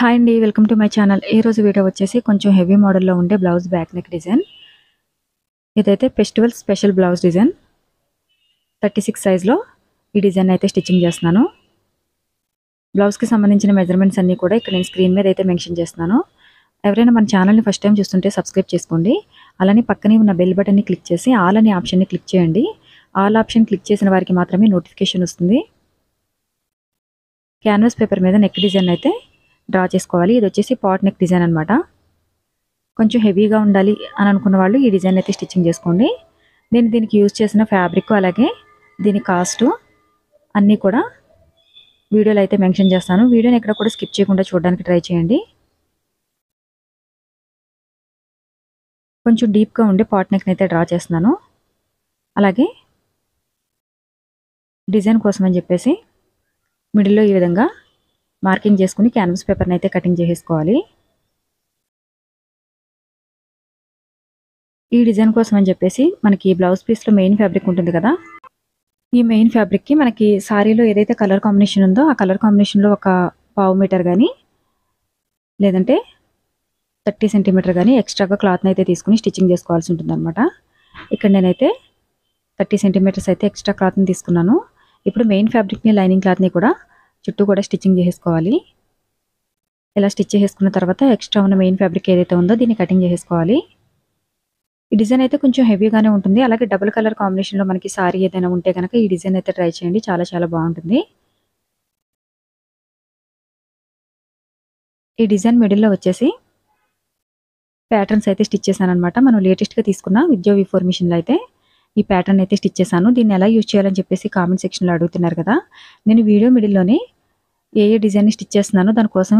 Hi అండి, welcome to my channel. ఈరోజు video వచ్చేసి కొంచెం హెవీ మోడల్లో ఉండే బ్లౌజ్ బ్యాక్ నెక్ డిజైన్. ఇదైతే ఫెస్టివల్ స్పెషల్ బ్లౌజ్ డిజైన్. 36 సైజ్లో ఈ డిజైన్ అయితే స్టిచ్చింగ్ చేస్తున్నాను. బ్లౌజ్కి సంబంధించిన మెజర్మెంట్స్ అన్నీ కూడా ఇక్కడ నేను స్క్రీన్ మీద అయితే మెన్షన్ చేస్తున్నాను. ఎవరైనా మన ఛానల్ని ఫస్ట్ టైం చూస్తుంటే సబ్స్క్రైబ్ చేసుకోండి. అలానే పక్కనే ఉన్న బెల్ బటన్ని క్లిక్ చేసి ఆల్ అనే ఆప్షన్ని క్లిక్ చేయండి. ఆల్ ఆప్షన్ క్లిక్ చేసిన వారికి మాత్రమే నోటిఫికేషన్ వస్తుంది. క్యాన్వాస్ పేపర్ మీద నెక్ డిజైన్ అయితే డ్రా చేసుకోవాలి. ఇది వచ్చేసి పాట్ నెక్ డిజైన్ అనమాట. కొంచెం హెవీగా ఉండాలి అని అనుకున్న వాళ్ళు ఈ డిజైన్ అయితే స్టిచ్చింగ్ చేసుకోండి. నేను దీనికి యూజ్ చేసిన ఫ్యాబ్రిక్ అలాగే దీని కాస్ట్ అన్నీ కూడా వీడియోలో అయితే మెన్షన్ చేస్తాను. వీడియోని ఎక్కడ కూడా స్కిప్ చేయకుండా చూడడానికి ట్రై చేయండి. కొంచెం డీప్గా ఉండే పాట్ నెక్ని అయితే డ్రా చేస్తున్నాను. అలాగే డిజైన్ కోసం అని చెప్పేసి మిడిల్లో ఈ విధంగా మార్కింగ్ చేసుకుని క్యాన్వాస్ పేపర్ని అయితే కటింగ్ చేసేసుకోవాలి. ఈ డిజైన్ కోసం అని చెప్పేసి మనకి బ్లౌజ్ పీస్లో మెయిన్ ఫ్యాబ్రిక్ ఉంటుంది కదా, ఈ మెయిన్ ఫ్యాబ్రిక్కి మనకి సారీలో ఏదైతే కలర్ కాంబినేషన్ ఉందో ఆ కలర్ కాంబినేషన్లో ఒక 1/2 మీటర్ కానీ లేదంటే 30 సెంటీమీటర్ కానీ ఎక్స్ట్రాగా క్లాత్ని అయితే తీసుకుని స్టిచ్చింగ్ చేసుకోవాల్సి ఉంటుంది అనమాట. ఇక్కడ నేనైతే 30 సెంటీమీటర్స్ అయితే ఎక్స్ట్రా క్లాత్ని తీసుకున్నాను. ఇప్పుడు మెయిన్ ఫ్యాబ్రిక్ని లైనింగ్ క్లాత్ని కూడా చుట్టూ కూడా స్టిచ్చింగ్ చేసేసుకోవాలి. ఇలా స్టిచ్ చేసుకున్న తర్వాత ఎక్స్ట్రా ఉన్న మెయిన్ ఫ్యాబ్రిక్ ఏదైతే ఉందో దీన్ని కటింగ్ చేసేసుకోవాలి. ఈ డిజైన్ అయితే కొంచెం హెవీగానే ఉంటుంది. అలాగే డబుల్ కలర్ కాంబినేషన్లో మనకి సారీ ఏదైనా ఉంటే కనుక ఈ డిజైన్ అయితే ట్రై చేయండి, చాలా చాలా బాగుంటుంది. ఈ డిజైన్ మిడిల్లో వచ్చేసి ప్యాటర్న్స్ అయితే స్టిచ్ చేశాను అనమాట. మనం లేటెస్ట్గా తీసుకున్న విద్యా V4 మిషన్లో అయితే ఈ ప్యాటర్న్ అయితే స్టిచ్ చేశాను. దీన్ని ఎలా యూజ్ చేయాలని చెప్పేసి కామెంట్ సెక్షన్లో అడుగుతున్నారు కదా, నేను వీడియో మిడిల్లోనే ఏ డిజైన్ని స్టిచ్ చేస్తున్నానో దానికోసం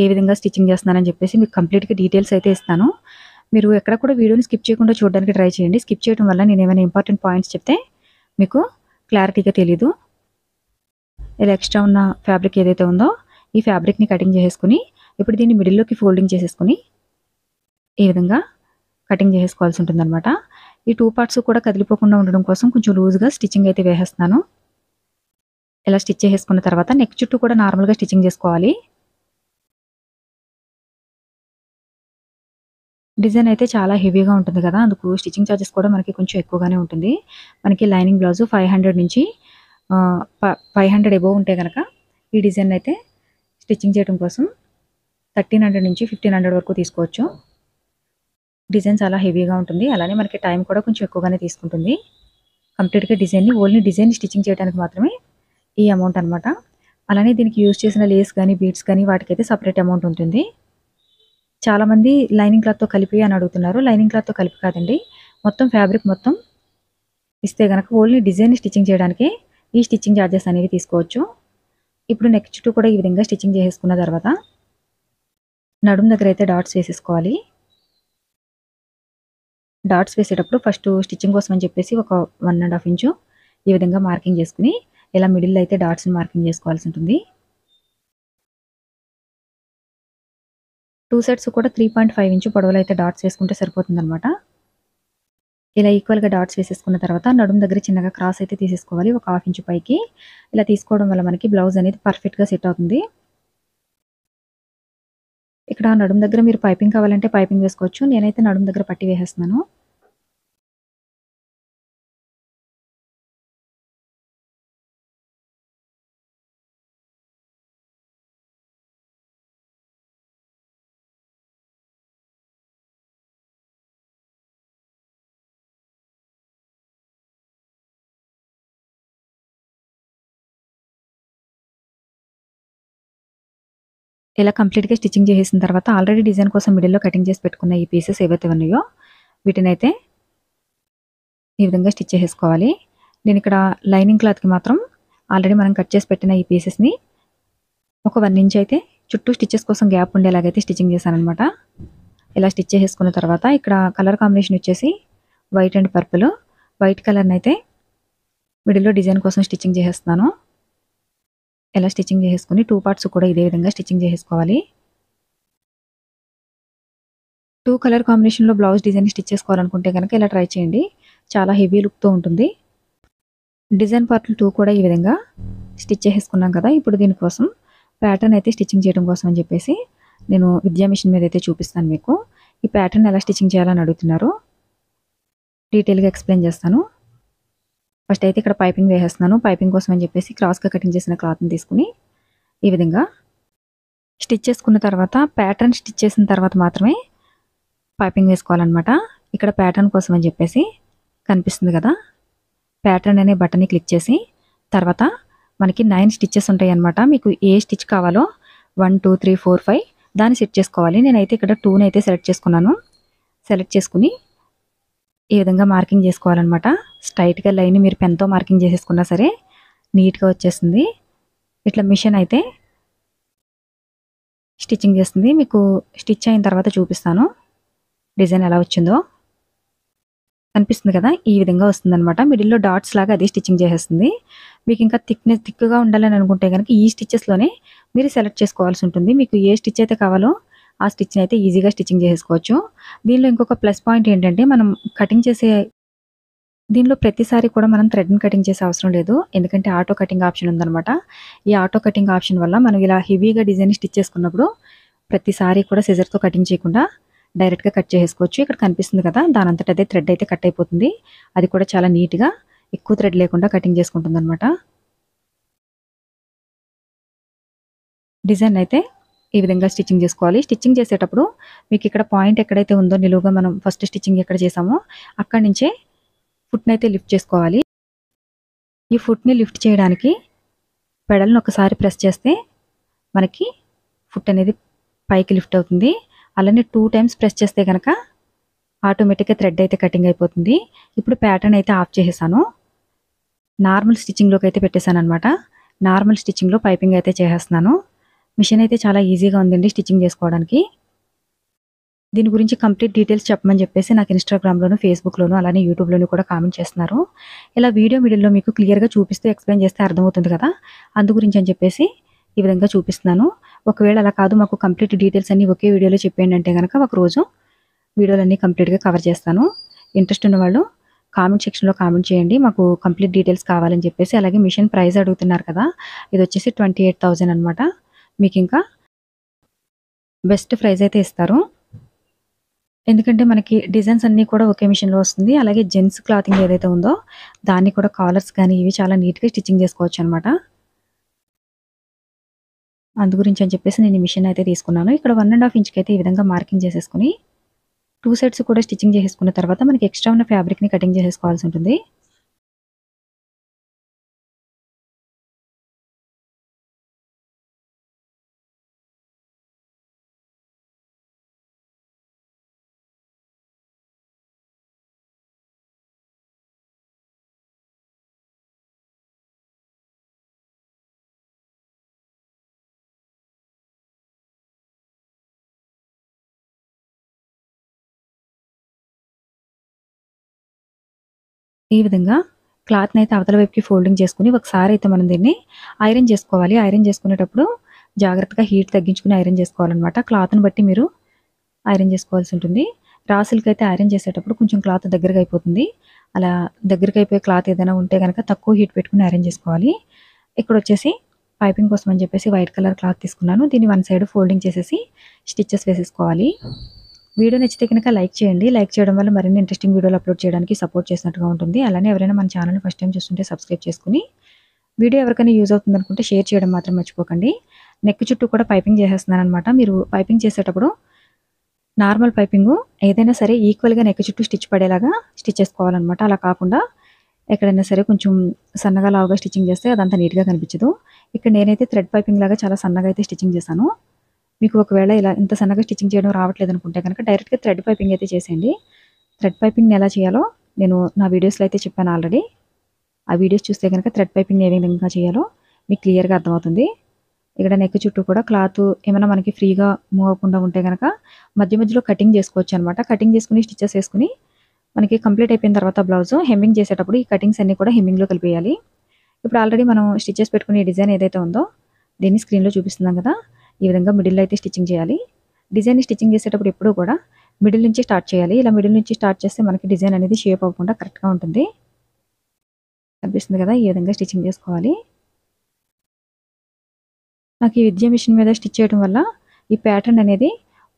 ఏ విధంగా స్టిచ్చింగ్ చేస్తున్నానని చెప్పేసి మీకు కంప్లీట్గా డీటెయిల్స్ అయితే ఇస్తాను. మీరు ఎక్కడ కూడా వీడియోని స్కిప్ చేయకుండా చూడడానికి ట్రై చేయండి. స్కిప్ చేయడం వల్ల నేను ఏమైనా ఇంపార్టెంట్ పాయింట్స్ చెప్తే మీకు క్లారిటీగా తెలీదు. ఇలా ఎక్స్ట్రా ఉన్న ఫ్యాబ్రిక్ ఏదైతే ఉందో ఈ ఫ్యాబ్రిక్ని కటింగ్ చేసేసుకుని ఇప్పుడు దీన్ని మిడిల్లోకి ఫోల్డింగ్ చేసేసుకుని ఈ విధంగా కటింగ్ చేసేసుకోవాల్సి ఉంటుందన్నమాట. ఈ 2 పార్ట్స్ కూడా కదిలిపోకుండా ఉండడం కోసం కొంచెం లూజ్గా స్టిచ్చింగ్ అయితే వేసేస్తున్నాను. ఇలా స్టిచ్ చేసేసుకున్న తర్వాత నెక్ చుట్టూ కూడా నార్మల్గా స్టిచ్చింగ్ చేసుకోవాలి. డిజైన్ అయితే చాలా హెవీగా ఉంటుంది కదా, అందుకు స్టిచ్చింగ్ ఛార్జెస్ కూడా మనకి కొంచెం ఎక్కువగానే ఉంటుంది. మనకి లైనింగ్ బ్లౌజ్ 500 నుంచి 500 ఎబోవ్ ఉంటే కనుక ఈ డిజైన్ అయితే స్టిచ్చింగ్ చేయడం కోసం 1300 నుంచి 1500 వరకు తీసుకోవచ్చు. డిజైన్ చాలా హెవీగా ఉంటుంది. అలానే మనకి టైం కూడా కొంచెం ఎక్కువగానే తీసుకుంటుంది. కంప్లీట్గా డిజైన్ని ఓన్లీ డిజైన్ స్టిచ్చింగ్ చేయడానికి మాత్రమే ఈ అమౌంట్ అనమాట. అలానే దీనికి యూజ్ చేసిన లేస్ కానీ బీడ్స్ కానీ వాటికైతే సపరేట్ అమౌంట్ ఉంటుంది. చాలామంది లైనింగ్ క్లాత్తో కలిపి అని అడుగుతున్నారు. లైనింగ్ క్లాత్తో కలిపి కాదండి, మొత్తం ఫ్యాబ్రిక్ మొత్తం ఇస్తే కనుక ఓన్లీ డిజైన్ స్టిచ్చింగ్ చేయడానికి ఈ స్టిచ్చింగ్ ఛార్జెస్ అనేవి తీసుకోవచ్చు. ఇప్పుడు నెక్ చుట్టూ కూడా ఈ విధంగా స్టిచ్చింగ్ చేసేసుకున్న తర్వాత నడుము దగ్గర అయితే డాట్స్ వేసేసుకోవాలి. డాట్స్ వేసేటప్పుడు ఫస్ట్ స్టిచ్చింగ్ కోసం అని చెప్పేసి ఒక 1.5 ఇంచు ఈ విధంగా మార్కింగ్ చేసుకుని ఇలా మిడిల్లో అయితే డాట్స్ని మార్కింగ్ చేసుకోవాల్సి ఉంటుంది. 2 సైడ్స్ కూడా 3.5 ఇంచు పొడవులో అయితే డాట్స్ వేసుకుంటే సరిపోతుంది అనమాట. ఇలా ఈక్వల్గా డాట్స్ వేసేసుకున్న తర్వాత నడుము దగ్గర చిన్నగా క్రాస్ అయితే తీసేసుకోవాలి, ఒక 1/2 ఇంచు పైకి. ఇలా తీసుకోవడం వల్ల మనకి బ్లౌజ్ అనేది పర్ఫెక్ట్గా సెట్ అవుతుంది. ఇక్కడ నడుము దగ్గర మీరు పైపింగ్ కావాలంటే పైపింగ్ వేసుకోవచ్చు. నేనైతే నడుము దగ్గర పట్టి వేసేస్తున్నాను. ఇలా కంప్లీట్గా స్టిచ్చింగ్ చేసేసిన తర్వాత ఆల్రెడీ డిజైన్ కోసం మిడిల్లో కటింగ్ చేసి పెట్టుకున్న ఈ పీసెస్ ఏవైతే ఉన్నాయో వీటినైతే ఈ విధంగా స్టిచ్ చేసేసుకోవాలి. నేను ఇక్కడ లైనింగ్ క్లాత్కి మాత్రం ఆల్రెడీ మనం కట్ చేసి పెట్టిన ఈ పీసెస్ని ఒక 1 ఇంచ్ అయితే చుట్టూ స్టిచ్చెస్ కోసం గ్యాప్ ఉండేలాగైతే స్టిచ్చింగ్ చేశాను అనమాట. ఇలా స్టిచ్ చేసుకున్న తర్వాత ఇక్కడ కలర్ కాంబినేషన్ వచ్చేసి వైట్ అండ్ పర్పుల్. వైట్ కలర్ని అయితే మిడిల్లో డిజైన్ కోసం స్టిచ్చింగ్ చేసేస్తున్నాను. ఇలా స్టిచ్చింగ్ చేసుకుని 2 పార్ట్స్ కూడా ఇదే విధంగా స్టిచ్చింగ్ చేసేసుకోవాలి. 2 కలర్ కాంబినేషన్లో బ్లౌజ్ డిజైన్ స్టిచ్ చేసుకోవాలనుకుంటే కనుక ఇలా ట్రై చేయండి, చాలా హెవీ లుక్తో ఉంటుంది. డిజైన్ పార్ట్లు 2 కూడా ఈ విధంగా స్టిచ్ చేసేసుకున్నాం కదా, ఇప్పుడు దీనికోసం ప్యాటర్న్ అయితే స్టిచ్చింగ్ చేయడం కోసం అని చెప్పేసి నేను విద్యా మిషన్ మీద అయితే చూపిస్తాను మీకు. ఈ ప్యాటర్న్ ఎలా స్టిచ్చింగ్ చేయాలని అడుగుతున్నారు, డీటెయిల్గా ఎక్స్ప్లెయిన్ చేస్తాను. ఫస్ట్ అయితే ఇక్కడ పైపింగ్ వేసేస్తున్నాను. పైపింగ్ కోసం అని చెప్పేసి క్రాస్గా కటింగ్ చేసిన క్లాత్ని తీసుకుని ఈ విధంగా స్టిచ్ చేసుకున్న తర్వాత, ప్యాటర్న్ స్టిచ్ చేసిన తర్వాత మాత్రమే పైపింగ్ వేసుకోవాలన్నమాట. ఇక్కడ ప్యాటర్న్ కోసం అని చెప్పేసి కనిపిస్తుంది కదా, ప్యాటర్న్ అనే బటన్ని క్లిక్ చేసి తర్వాత మనకి 9 స్టిచ్చెస్ ఉంటాయి అన్నమాట. మీకు ఏ స్టిచ్ కావాలో 1 2 3 4 5 దాన్ని సెట్ చేసుకోవాలి. నేనైతే ఇక్కడ 2ని అయితే సెలెక్ట్ చేసుకున్నాను. సెలెక్ట్ చేసుకుని ఈ విధంగా మార్కింగ్ చేసుకోవాలన్నమాట. స్ట్రైట్గా లైన్ మీరు పెన్తో మార్కింగ్ చేసేసుకున్నా సరే నీట్గా వచ్చేస్తుంది. ఇట్లా మిషన్ అయితే స్టిచ్చింగ్ చేస్తుంది. మీకు స్టిచ్ అయిన తర్వాత చూపిస్తాను డిజైన్ ఎలా వచ్చిందో. కనిపిస్తుంది కదా, ఈ విధంగా వస్తుందన్నమాట. మిడిల్లో డాట్స్ లాగా అది స్టిచ్చింగ్ చేసేస్తుంది. మీకు ఇంకా థిక్గా ఉండాలని అనుకుంటే కనుక ఈ స్టిచ్చెస్లోనే మీరు సెలెక్ట్ చేసుకోవాల్సి ఉంటుంది. మీకు ఏ స్టిచ్ అయితే కావాలో ఆ స్టిచ్ని అయితే ఈజీగా స్టిచ్చింగ్ చేసుకోవచ్చు. దీనిలో ఇంకొక ప్లస్ పాయింట్ ఏంటంటే, మనం కటింగ్ చేసే దీనిలో ప్రతిసారి కూడా మనం థ్రెడ్ని కటింగ్ చేసే అవసరం లేదు. ఎందుకంటే ఆటో కటింగ్ ఆప్షన్ ఉందన్నమాట. ఈ ఆటో కటింగ్ ఆప్షన్ వల్ల మనం ఇలా హెవీగా డిజైన్ స్టిచ్ చేసుకున్నప్పుడు ప్రతిసారి కూడా సిజర్తో కటింగ్ చేయకుండా డైరెక్ట్గా కట్ చేసుకోవచ్చు. ఇక్కడ కనిపిస్తుంది కదా, దాని అంతటా అదే థ్రెడ్ అయితే కట్ అయిపోతుంది. అది కూడా చాలా నీట్గా ఎక్కువ థ్రెడ్ లేకుండా కటింగ్ చేసుకుంటుంది అనమాట. డిజైన్ అయితే ఈ విధంగా స్టిచ్చింగ్ చేసుకోవాలి. స్టిచ్చింగ్ చేసేటప్పుడు మీకు ఇక్కడ పాయింట్ ఎక్కడైతే ఉందో నిలువుగా మనం ఫస్ట్ స్టిచ్చింగ్ ఎక్కడ చేసామో అక్కడి నుంచే ఫుట్ని అయితే లిఫ్ట్ చేసుకోవాలి. ఈ ఫుట్ని లిఫ్ట్ చేయడానికి పెడల్ని ఒకసారి ప్రెస్ చేస్తే మనకి ఫుట్ అనేది పైకి లిఫ్ట్ అవుతుంది. అలానే 2 టైమ్స్ ప్రెస్ చేస్తే కనుక ఆటోమేటిక్గా థ్రెడ్ అయితే కటింగ్ అయిపోతుంది. ఇప్పుడు ప్యాటర్న్ అయితే ఆఫ్ చేసేసాను. నార్మల్ స్టిచ్చింగ్లోకి అయితే పెట్టేశాను అనమాట. నార్మల్ స్టిచ్చింగ్లో పైపింగ్ అయితే చేసేస్తున్నాను. మిషన్ అయితే చాలా ఈజీగా ఉందండి స్టిచ్చింగ్ చేసుకోవడానికి. దీని గురించి కంప్లీట్ డీటెయిల్స్ చెప్పమని చెప్పేసి నాకు ఇన్స్టాగ్రామ్లోను, ఫేస్బుక్లోను, అలానే యూట్యూబ్లోను కూడా కామెంట్ చేస్తున్నారు. ఇలా వీడియో మిడిల్లో మీకు క్లియర్గా చూపిస్తూ ఎక్స్ప్లెయిన్ చేస్తే అర్థమవుతుంది కదా, అందు గురించి అని చెప్పేసి ఈ విధంగా చూపిస్తున్నాను. ఒకవేళ అలా కాదు, మాకు కంప్లీట్ డీటెయిల్స్ అన్నీ ఒకే వీడియోలో చెప్పేయండి అంటే కనుక ఒకరోజు వీడియోలన్నీ కంప్లీట్గా కవర్ చేస్తాను. ఇంట్రెస్ట్ ఉన్న వాళ్ళు కామెంట్ సెక్షన్లో కామెంట్ చేయండి, మాకు కంప్లీట్ డీటెయిల్స్ కావాలని చెప్పేసి. అలాగే మిషన్ ప్రైస్ అడుగుతున్నారు కదా, ఇది వచ్చేసి 28,000 అనమాట. మీకు ఇంకా బెస్ట్ ప్రైస్ అయితే ఇస్తారు. ఎందుకంటే మనకి డిజైన్స్ అన్నీ కూడా ఒకే మిషన్లో వస్తుంది. అలాగే జెంట్స్ క్లాతింగ్ ఏదైతే ఉందో దాన్ని కూడా కాలర్స్ కానీ ఇవి చాలా నీట్గా స్టిచ్చింగ్ చేసుకోవచ్చు అనమాట. అందు గురించి అని చెప్పేసి నేను ఈ మిషన్ అయితే తీసుకున్నాను. ఇక్కడ 1.5 ఇంచ్కి అయితే ఈ విధంగా మార్కింగ్ చేసేసుకుని 2 సైడ్స్ కూడా స్టిచ్చింగ్ చేసేసుకున్న తర్వాత మనకి ఎక్స్ట్రా ఉన్న ఫ్యాబ్రిక్ని కటింగ్ చేసేసుకోవాల్సి ఉంటుంది. ఈ విధంగా క్లాత్ని అయితే అవతల వైపుకి ఫోల్డింగ్ చేసుకుని ఒకసారి అయితే మనం దీన్ని ఐరన్ చేసుకోవాలి. ఐరన్ చేసుకునేటప్పుడు జాగ్రత్తగా హీట్ తగ్గించుకుని ఐరన్ చేసుకోవాలన్నమాట. క్లాత్ని బట్టి మీరు ఐరన్ చేసుకోవాల్సి ఉంటుంది. రా సిల్క్ అయితే ఐరన్ చేసేటప్పుడు కొంచెం క్లాత్ దగ్గరగా అయిపోతుంది. అలా దగ్గరగా అయిపోయే క్లాత్ ఏదైనా ఉంటే కనుక తక్కువ హీట్ పెట్టుకుని ఐరన్ చేసుకోవాలి. ఇక్కడ వచ్చేసి పైపింగ్ కోసం అని చెప్పేసి వైట్ కలర్ క్లాత్ తీసుకున్నాను. దీన్ని 1 సైడ్ ఫోల్డింగ్ చేసేసి స్టిచ్చెస్ వేసేసుకోవాలి. వీడియో నచ్చితే కనుక లైక్ చేయండి. లైక్ చేయడం వల్ల మరిన్ని ఇంట్రెస్టింగ్ వీడియోలు అప్లోడ్ చేయడానికి సపోర్ట్ చేసినట్టుగా ఉంటుంది. అలానే ఎవరైనా మన ఛానల్ని ఫస్ట్ టైం చూస్తుంటే సబ్స్క్రైబ్ చేసుకుని వీడియో ఎవరికైనా యూజ్ అవుతుంది అనుకుంటే షేర్ చేయడం మాత్రం మర్చిపోకండి. నెక్ చుట్టూ కూడా పైపింగ్ చేసేస్తున్నాను అనమాట. మీరు పైపింగ్ చేసేటప్పుడు నార్మల్ పైపింగు ఏదైనా సరే ఈక్వల్గా నెక్ చుట్టూ స్టిచ్ పడేలాగా స్టిచ్ చేసుకోవాలన్నమాట. అలా కాకుండా ఎక్కడైనా సరే కొంచెం సన్నగా లావుగా స్టిచ్చింగ్ చేస్తే అదంతా నీట్గా కనిపించదు. ఇక్కడ నేనైతే థ్రెడ్ పైపింగ్ లాగా చాలా సన్నగా అయితే స్టిచ్చింగ్ చేశాను. మీకు ఒకవేళ ఇలా ఇంత సన్నగా స్టిచ్చింగ్ చేయడం రావట్లేదు అనుకుంటే కనుక డైరెక్ట్గా థ్రెడ్ పైపింగ్ అయితే చేసేయండి. థ్రెడ్ పైపింగ్ని ఎలా చేయాలో నేను నా వీడియోస్లో అయితే చెప్పాను ఆల్రెడీ. ఆ వీడియోస్ చూస్తే కనుక థ్రెడ్ పైపింగ్ ఏ విధంగా చేయాలో మీకు క్లియర్గా అర్థమవుతుంది. ఇక్కడ నెక్ చుట్టూ కూడా క్లాత్ ఏమైనా మనకి ఫ్రీగా మూవ్ అవ్వకుండా ఉంటే కనుక మధ్య మధ్యలో కటింగ్ చేసుకోవచ్చు అనమాట. కటింగ్ చేసుకుని స్టిచ్చెస్ వేసుకుని మనకి కంప్లీట్ అయిపోయిన తర్వాత బ్లౌజ్ హెమ్మింగ్ చేసేటప్పుడు ఈ కటింగ్స్ అన్నీ కూడా హెమ్మింగ్లో కలిపేయాలి. ఇప్పుడు ఆల్రెడీ మనం స్టిచ్చెస్ పెట్టుకునే డిజైన్ ఏదైతే ఉందో దీన్ని స్క్రీన్లో చూపిస్తున్నాం కదా, ఈ విధంగా మిడిల్లో అయితే స్టిచ్చింగ్ చేయాలి. డిజైన్ స్టిచ్చింగ్ చేసేటప్పుడు ఎప్పుడూ కూడా మిడిల్ నుంచి స్టార్ట్ చేయాలి. ఇలా మిడిల్ నుంచి స్టార్ట్ చేస్తే మనకి డిజైన్ అనేది షేప్ అవ్వకుండా కరెక్ట్గా ఉంటుంది. కనిపిస్తుంది కదా, ఈ విధంగా స్టిచ్చింగ్ చేసుకోవాలి. నాకు ఈ విద్యా మిషన్ మీద స్టిచ్ చేయడం వల్ల ఈ ప్యాటర్న్ అనేది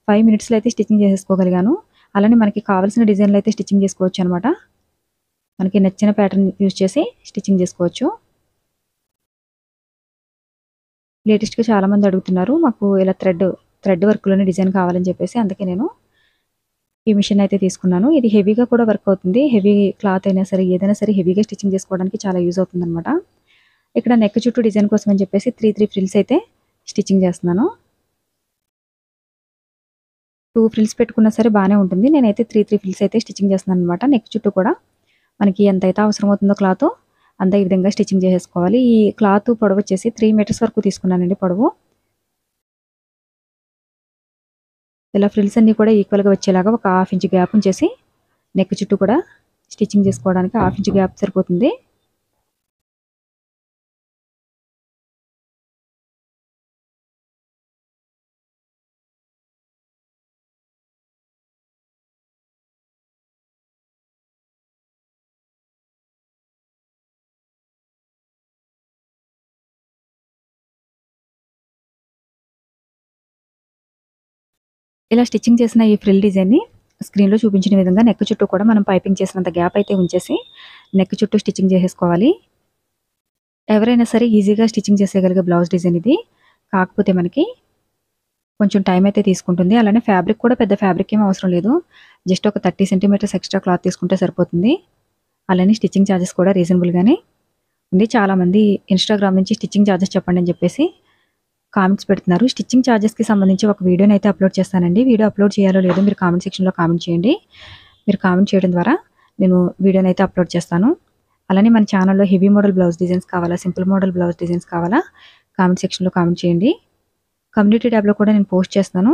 5 మినిట్స్లో అయితే స్టిచ్చింగ్ చేసేసుకోగలిగాను. అలానే మనకి కావాల్సిన డిజైన్లు అయితే స్టిచ్చింగ్ చేసుకోవచ్చు అనమాట. మనకి నచ్చిన ప్యాటర్న్ యూజ్ చేసి స్టిచ్చింగ్ చేసుకోవచ్చు. లేటెస్ట్గా చాలామంది అడుగుతున్నారు మాకు ఇలా థ్రెడ్ వర్క్లోనే డిజైన్ కావాలని చెప్పేసి, అందుకే నేను ఈ మిషన్ అయితే తీసుకున్నాను. ఇది హెవీగా కూడా వర్క్ అవుతుంది. హెవీ క్లాత్ అయినా సరే ఏదైనా సరే హెవీగా స్టిచ్చింగ్ చేసుకోవడానికి చాలా యూజ్ అవుతుంది అనమాట. ఇక్కడ నెక్ చుట్టూ డిజైన్ కోసం అని చెప్పేసి 3 ఫ్రిల్స్ అయితే స్టిచ్చింగ్ చేస్తున్నాను. 2 ఫ్రిల్స్ పెట్టుకున్నా సరే బాగానే ఉంటుంది. నేనైతే 3 ఫ్రిల్స్ అయితే స్టిచ్చింగ్ చేస్తున్నాను అనమాట. నెక్ చుట్టూ కూడా మనకి ఎంతైతే అవసరం అవుతుందో క్లాత్ అంత ఈ విధంగా స్టిచ్చింగ్ చేసేసుకోవాలి. ఈ క్లాత్ పొడవు వచ్చేసి 3 మీటర్స్ వరకు తీసుకున్నానండి పొడవు. ఇలా ఫ్రిల్స్ అన్నీ కూడా ఈక్వల్గా వచ్చేలాగా ఒక 1/2 ఇంచ్ గ్యాప్ ఉంచేసి నెక్ చుట్టూ కూడా స్టిచ్చింగ్ చేసుకోవడానికి 1/2 ఇంచ్ గ్యాప్ సరిపోతుంది. ఇలా స్టిచ్చింగ్ చేసిన ఈ ఫ్రిల్ డిజైన్ని స్క్రీన్లో చూపించిన విధంగా నెక్ చుట్టూ కూడా మనం పైపింగ్ చేసినంత గ్యాప్ అయితే ఉంచేసి నెక్ చుట్టూ స్టిచ్చింగ్ చేసేసుకోవాలి. ఎవరైనా సరే ఈజీగా స్టిచ్చింగ్ చేసేయగలిగే బ్లౌజ్ డిజైన్ ఇది. కాకపోతే మనకి కొంచెం టైం అయితే తీసుకుంటుంది. అలానే ఫ్యాబ్రిక్ కూడా పెద్ద ఫ్యాబ్రిక్ ఏమీ అవసరం లేదు. జస్ట్ ఒక 30 సెంటీమీటర్స్ ఎక్స్ట్రా క్లాత్ తీసుకుంటే సరిపోతుంది. అలానే స్టిచ్చింగ్ ఛార్జెస్ కూడా రీజనబుల్గానే ఉంది. చాలామంది ఇన్స్టాగ్రామ్ నుంచి స్టిచ్చింగ్ ఛార్జెస్ చెప్పండి అని చెప్పేసి కామెంట్స్ పెడుతున్నారు. స్టిచ్చింగ్ ఛార్జెస్కి సంబంధించి ఒక వీడియోని అయితే అప్లోడ్ చేస్తానండి. వీడియో అప్లోడ్ చేయాలో లేదో మీరు కామెంట్ సెక్షన్లో కామెంట్ చేయండి. మీరు కామెంట్ చేయడం ద్వారా నేను వీడియోని అయితే అప్లోడ్ చేస్తాను. అలానే మన ఛానల్లో హెవీ మోడల్ బ్లౌజ్ డిజైన్స్ కావాలా, సింపుల్ మోడల్ బ్లౌజ్ డిజైన్స్ కావాలా, కామెంట్ సెక్షన్లో కామెంట్ చేయండి. కమ్యూనిటీ ట్యాబ్లో కూడా నేను పోస్ట్ చేస్తాను.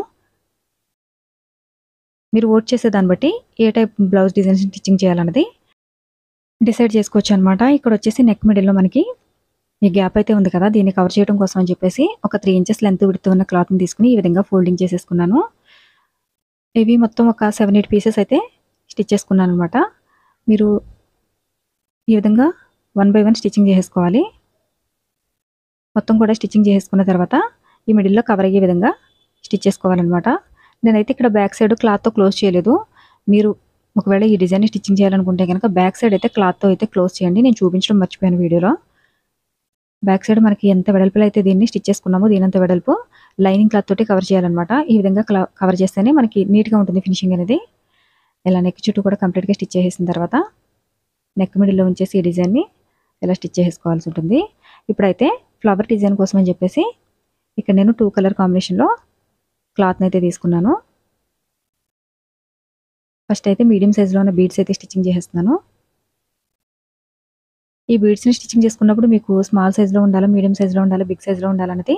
మీరు ఓట్ చేసే దాన్ని బట్టి ఏ టైప్ బ్లౌజ్ డిజైన్స్ స్టిచ్చింగ్ చేయాలన్నది డిసైడ్ చేసుకోవచ్చు అనమాట. ఇక్కడ వచ్చేసి నెక్ మిడిల్లో మనకి ఈ గ్యాప్ అయితే ఉంది కదా, దీన్ని కవర్ చేయడం కోసం అని చెప్పేసి ఒక 3 ఇంచెస్ లెంత్ విడ్త్ ఉన్న క్లాత్ని తీసుకుని ఈ విధంగా ఫోల్డింగ్ చేసేసుకున్నాను. ఇవి మొత్తం ఒక 7-8 పీసెస్ అయితే స్టిచ్ చేసుకున్నాను అనమాట. మీరు ఈ విధంగా 1 బై 1 స్టిచ్చింగ్ చేసేసుకోవాలి. మొత్తం కూడా స్టిచ్చింగ్ చేసేసుకున్న తర్వాత ఈ మిడిల్లో కవర్ అయ్యే విధంగా స్టిచ్ చేసుకోవాలన్నమాట. నేనైతే ఇక్కడ బ్యాక్ సైడ్ క్లాత్తో క్లోజ్ చేయలేదు. మీరు ఒకవేళ ఈ డిజైన్ స్టిచ్చింగ్ చేయాలనుకుంటే కనుక బ్యాక్ సైడ్ అయితే క్లాత్తో అయితే క్లోజ్ చేయండి. నేను చూపించడం మర్చిపోయాను వీడియోలో. బ్యాక్ సైడ్ మనకి ఎంత వెడల్పులో అయితే దీన్ని స్టిచ్ చేసుకున్నామో దీనంత వెడల్పు లైనింగ్ క్లాత్ తోటి కవర్ చేయాలన్నమాట. ఈ విధంగా కవర్ చేస్తేనే మనకి నీట్గా ఉంటుంది ఫినిషింగ్ అనేది. ఇలా నెక్ చుట్టూ కూడా కంప్లీట్గా స్టిచ్ చేసేసిన తర్వాత నెక్ మిడిల్లో ఉంచేసి ఈ డిజైన్ని ఇలా స్టిచ్ చేసుకోవాల్సి ఉంటుంది. ఇప్పుడైతే ఫ్లవర్ డిజైన్ కోసం అని చెప్పేసి ఇక్కడ నేను 2 కలర్ కాంబినేషన్లో క్లాత్ని అయితే తీసుకున్నాను. ఫస్ట్ అయితే మీడియం సైజులో ఉన్న బీడ్స్ అయితే స్టిచ్చింగ్ చేసేస్తున్నాను. ఈ బీడ్స్ని స్టిచ్చింగ్ చేసుకున్నప్పుడు మీకు స్మాల్ సైజులో ఉండాలా, మీడియం సైజులో ఉండాలా, బిగ్ సైజులో ఉండాలన్నది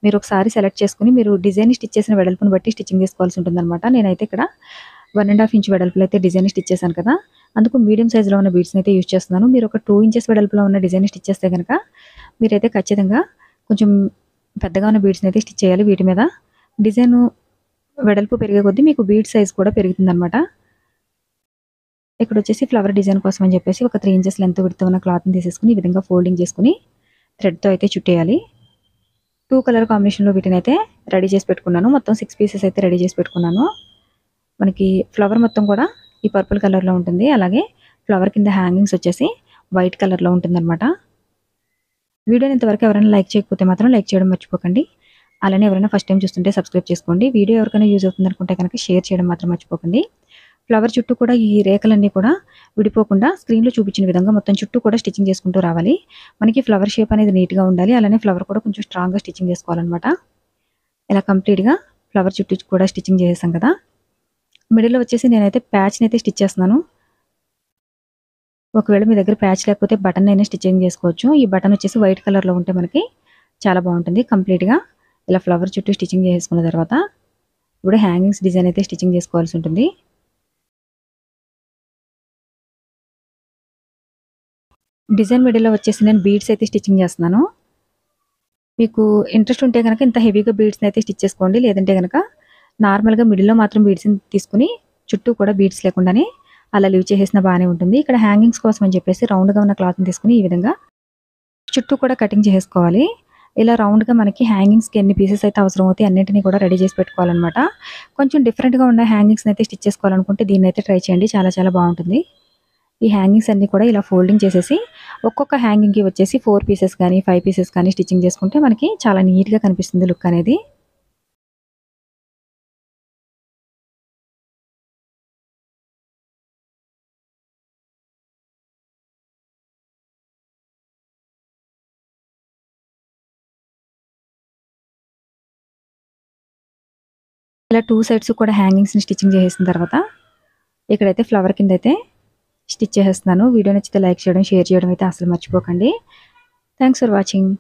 మీరు ఒకసారి సెలెక్ట్ చేసుకుని మీరు డిజైన్ స్టిచ్ చేసిన వెడల్పుని బట్టి స్టిచ్చింగ్ చేసుకోవాల్సి ఉంటుందన్నమాట. నేనైతే ఇక్కడ 1.5 ఇంచ్ వెడల్పులో అయితే డిజైన్ స్టిచ్ చేశాను కదా, అందుకు మీడియం సైజులో ఉన్న బీడ్స్ని అయితే యూజ్ చేస్తున్నాను. మీరు ఒక 2 ఇంచెస్ వెడల్పులో ఉన్న డిజైన్ స్టిచ్ చేస్తే కనుక మీరైతే ఖచ్చితంగా కొంచెం పెద్దగా ఉన్న బీడ్స్ని అయితే స్టిచ్ చేయాలి. వీటి మీద డిజైన్ వెడల్పు పెరిగే కొద్దీ మీకు బీడ్ సైజ్ కూడా పెరుగుతుందన్నమాట. ఇక్కడ వచ్చేసి ఫ్లవర్ డిజైన్ కోసం అని చెప్పేసి ఒక 3 ఇంచెస్ లెంత్ విడ్త్ ఉన్న క్లాత్ని తీసేసుకుని ఈ విధంగా ఫోల్డింగ్ చేసుకుని థ్రెడ్తో అయితే చుట్టేయాలి. 2 కలర్ కాంబినేషన్లో వీటిని అయితే రెడీ చేసి పెట్టుకున్నాను. మొత్తం 6 పీసెస్ అయితే రెడీ చేసి పెట్టుకున్నాను. మనకి ఫ్లవర్ మొత్తం కూడా ఈ పర్పుల్ కలర్లో ఉంటుంది. అలాగే ఫ్లవర్ కింద హ్యాంగింగ్స్ వచ్చేసి వైట్ కలర్లో ఉంటుందన్నమాట. వీడియోని ఇంతవరకు ఎవరైనా లైక్ చేయకపోతే మాత్రం లైక్ చేయడం మర్చిపోకండి. అలానే ఎవరైనా ఫస్ట్ టైం చూస్తుంటే సబ్స్క్రైబ్ చేసుకోండి. వీడియో ఎవరికైనా యూజ్ అవుతుంది అనుకుంటే కనుక షేర్ చేయడం మాత్రం మర్చిపోకండి. ఫ్లవర్ చుట్టూ కూడా ఈ రేఖలన్నీ కూడా విడిపోకుండా స్క్రీన్లో చూపించిన విధంగా మొత్తం చుట్టూ కూడా స్టిచ్చింగ్ చేసుకుంటూ రావాలి. మనకి ఫ్లవర్ షేప్ అనేది నీట్గా ఉండాలి. అలానే ఫ్లవర్ కూడా కొంచెం స్ట్రాంగ్గా స్టిచ్చింగ్ చేసుకోవాలన్నమాట. ఇలా కంప్లీట్గా ఫ్లవర్ చుట్టూ కూడా స్టిచ్చింగ్ చేసేసాం కదా, మిడిల్లో వచ్చేసి నేనైతే ప్యాచ్ని అయితే స్టిచ్ చేస్తున్నాను. ఒకవేళ మీ దగ్గర ప్యాచ్ లేకపోతే బటన్ అయినా స్టిచ్చింగ్ చేసుకోవచ్చు. ఈ బటన్ వచ్చేసి వైట్ కలర్లో ఉంటే మనకి చాలా బాగుంటుంది. కంప్లీట్గా ఇలా ఫ్లవర్ చుట్టూ స్టిచ్చింగ్ చేసుకున్న తర్వాత ఇప్పుడు హ్యాంగింగ్స్ డిజైన్ అయితే స్టిచ్చింగ్ చేసుకోవాల్సి ఉంటుంది. డిజైన్ మిడిల్లో వచ్చేసి నేను బీడ్స్ అయితే స్టిచ్చింగ్ చేస్తున్నాను. మీకు ఇంట్రెస్ట్ ఉంటే కనుక ఇంత హెవీగా బీడ్స్ని అయితే స్టిచ్ చేసుకోండి. లేదంటే కనుక నార్మల్గా మిడిల్లో మాత్రం బీడ్స్ని తీసుకుని చుట్టూ కూడా బీడ్స్ లేకుండానే అలా లీవ్ చేసేసిన బాగానే ఉంటుంది. ఇక్కడ హ్యాంగింగ్స్ కోసం అని చెప్పేసి రౌండ్గా ఉన్న క్లాత్ని తీసుకుని ఈ విధంగా చుట్టూ కూడా కటింగ్ చేసుకోవాలి. ఇలా రౌండ్‌గా మనకి హ్యాంగింగ్స్‌కి ఎన్ని పీసెస్ అయితే అవసరమవుతాయి అన్నిటిని కూడా రెడీ చేసి పెట్టుకోవాలనమాట. కొంచెం డిఫరెంట్‌గా ఉన్న హ్యాంగింగ్స్‌ని అయితే స్టిచ్ చేసుకోవాలనుకుంటే దీన్నైతే ట్రై చేయండి. చాలా చాలా బావుంటుంది. ఈ హ్యాంగింగ్స్ అన్నీ కూడా ఇలా ఫోల్డింగ్ చేసేసి ఒక్కొక్క హ్యాంగింగ్‌కి వచ్చేసి 4 పీసెస్ గానీ, 5 పీసెస్ కానీ స్టిచ్చింగ్ చేసుకుంటే మనకి చాలా నీట్‌గా కనిపిస్తుంది లుక్ అనేది. ఇలా 2 సైడ్స్ కూడా హ్యాంగింగ్స్‌ని స్టిచ్చింగ్ చేసేసిన తర్వాత ఇక్కడైతే ఫ్లవర్ కిందైతే స్టిచ్ చేసేస్తున్నాను. వీడియో నచ్చితే లైక్ చేయడం, షేర్ చేయడం అయితే అస్సలు మర్చిపోకండి. Thanks for watching.